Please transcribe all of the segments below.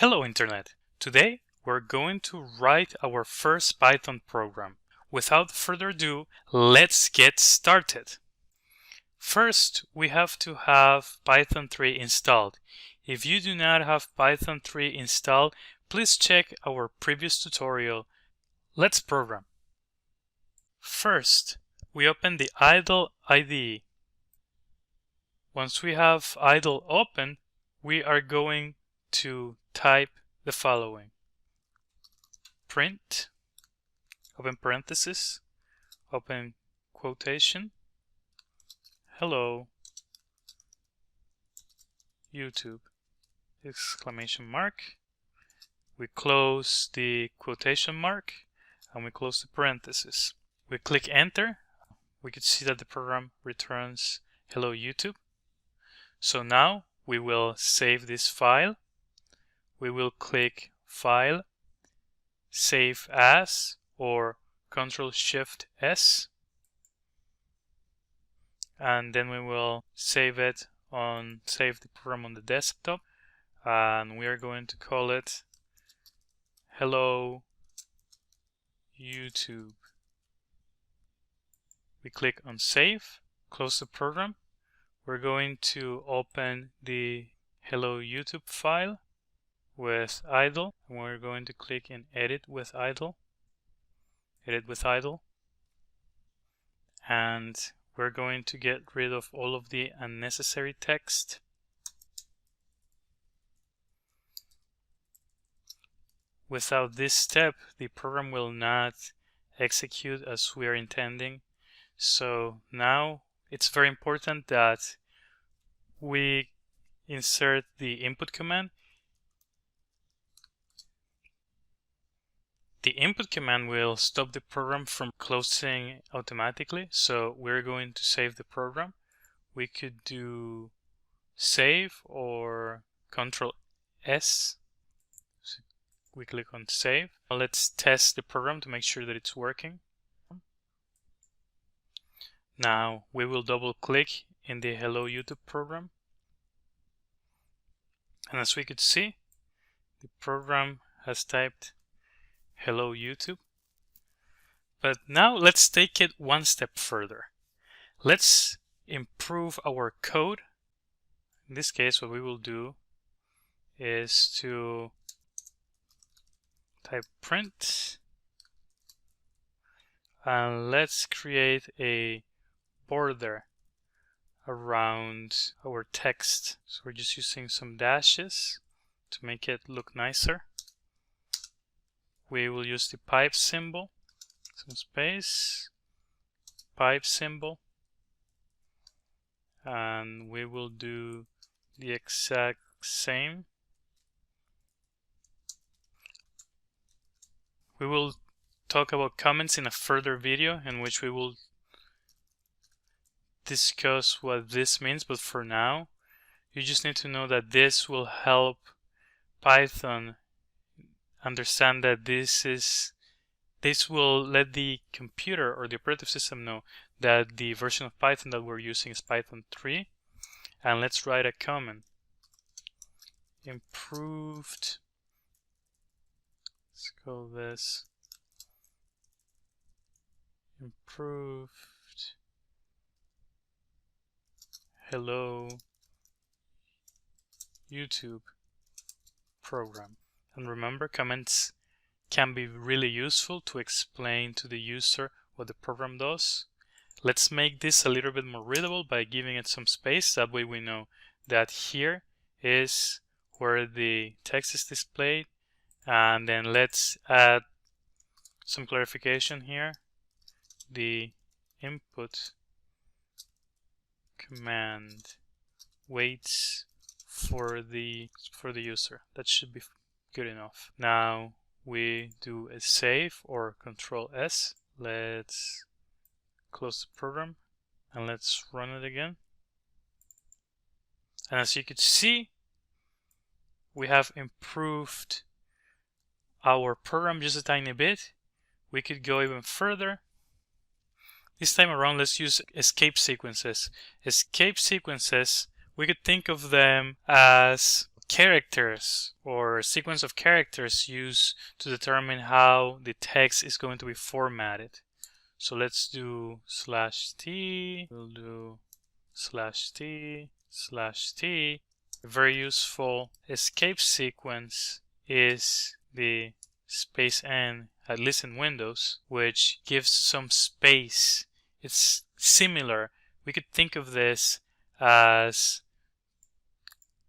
Hello Internet! Today we're going to write our first Python program. Without further ado, let's get started. First, we have to have Python 3 installed. If you do not have Python 3 installed, please check our previous tutorial. Let's program. First, we open the idle IDE. Once we have idle open, we are going to type the following: print, open parenthesis, open quotation, hello YouTube, exclamation mark. We close the quotation mark and we close the parenthesis. We click enter. We could see that the program returns hello YouTube. So now we will save this file. We will click File, Save As, or Ctrl-Shift-S, and then we will save the program on the desktop, and we are going to call it Hello YouTube. We click on Save, close the program. We're going to open the Hello YouTube file with idle, and we're going to click in edit with idle, and we're going to get rid of all of the unnecessary text. Without this step, the program will not execute as we are intending. So now it's very important that we insert the input command. The input command will stop the program from closing automatically, so we're going to save the program. We could do save or Ctrl-S. So we click on save. Now let's test the program to make sure that it's working. Now we will double click in the Hello YouTube program, and as we could see, the program has typed Hello YouTube. But now let's take it one step further. Let's improve our code. In this case, what we will do is to type print, and let's create a border around our text. So we're just using some dashes to make it look nicer. We will use the pipe symbol, some space, pipe symbol, and we will do the exact same. We will talk about comments in a further video in which we will discuss what this means, but for now, you just need to know that this will help Python understand that this will let the computer or the operative system know that the version of Python that we're using is Python 3. And let's write a comment: improved, let's call this improved Hello YouTube program. And remember, comments can be really useful to explain to the user what the program does. Let's make this a little bit more readable by giving it some space. That way we know that here is where the text is displayed. And then let's add some clarification here. The input command waits for the user. That should be good enough. Now we do a save or Ctrl-S. Let's close the program and let's run it again. And as you can see, we have improved our program just a tiny bit. We could go even further. This time around, let's use escape sequences. Escape sequences, we could think of them as characters or sequence of characters used to determine how the text is going to be formatted. So let's do /t, we'll do /t/t. A very useful escape sequence is the space n, at least in Windows, which gives some space. It's similar. We could think of this as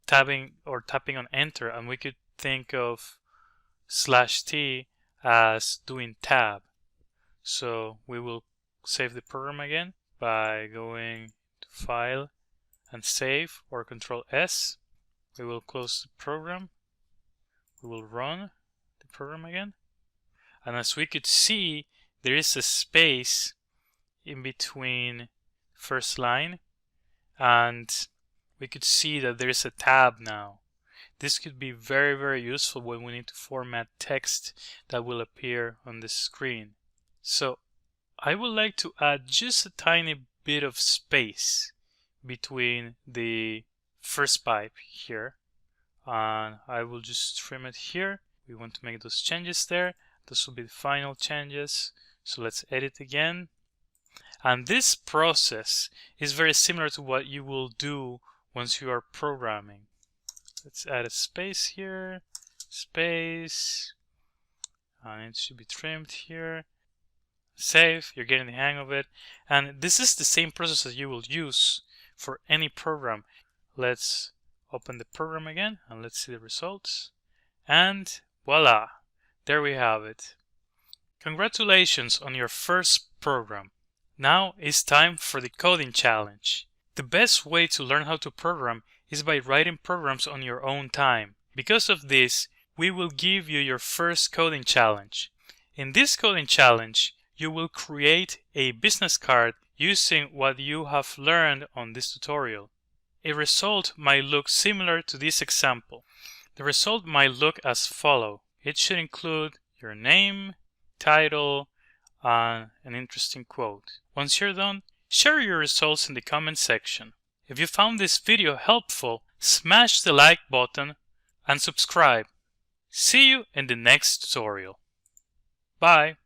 tapping on enter, and we could think of /t as doing tab. So we will save the program again by going to File and Save, or Control S. We will close the program. We will run the program again. And as we could see, there is a space in between first line, and we could see that there is a tab now. This could be very, very useful when we need to format text that will appear on the screen. So I would like to add just a tiny bit of space between the first pipe here, and I will just trim it here. We want to make those changes there. This will be the final changes. So let's edit again. And this process is very similar to what you will do once you are programming. Let's add a space here, space, and it should be trimmed here. Save, you're getting the hang of it. And this is the same process that you will use for any program. Let's open the program again and let's see the results. And voila, there we have it. Congratulations on your first program. Now it's time for the coding challenge. The best way to learn how to program is by writing programs on your own time. Because of this, we will give you your first coding challenge. In this coding challenge, you will create a business card using what you have learned on this tutorial. A result might look similar to this example. The result might look as follows. It should include your name, title, and an interesting quote. Once you're done, share your results in the comment section. If you found this video helpful, smash the like button and subscribe. See you in the next tutorial. Bye!